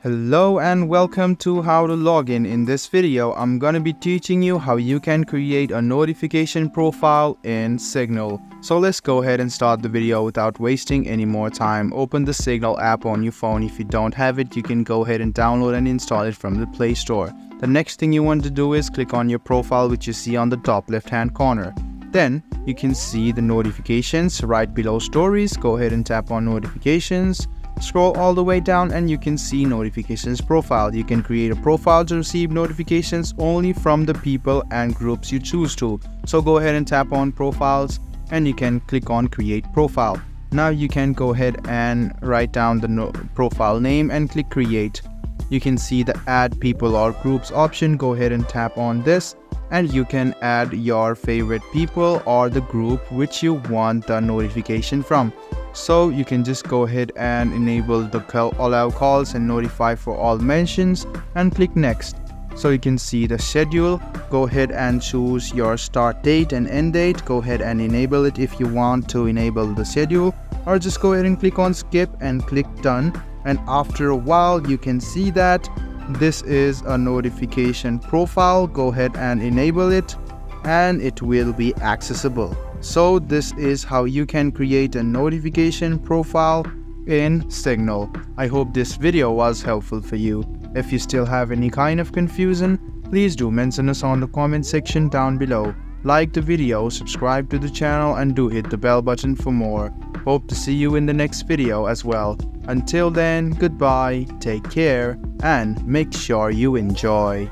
Hello and welcome to How to Login. In this video, I'm gonna be teaching you how you can create a notification profile in Signal. So let's go ahead and start the video without wasting any more time. Open the Signal app on your phone. If you don't have it, you can go ahead and download and install it from the Play Store. The next thing you want to do is click on your profile, which you see on the top left hand corner. Then you can see the notifications right below stories. Go ahead and tap on notifications. Scroll all the way down and you can see notifications profile. You can create a profile to receive notifications only from the people and groups you choose to. So go ahead and tap on profiles and you can click on create profile. Now you can go ahead and write down the profile name and click create. You can see the add people or groups option. Go ahead and tap on this and you can add your favorite people or the group which you want the notification from. So you can just go ahead and enable the allow calls and notify for all mentions and click next. So you can see the schedule. Go ahead and choose your start date and end date. Go ahead and enable it if you want to enable the schedule, or just go ahead and click on skip and click done. And after a while you can see that this is a notification profile. Go ahead and enable it and it will be accessible. So this is how you can create a notification profile in Signal. I hope this video was helpful for you. If you still have any kind of confusion, please do mention us on the comment section down below. Like the video, subscribe to the channel and do hit the bell button for more. Hope to see you in the next video as well. Until then, goodbye, take care and make sure you enjoy.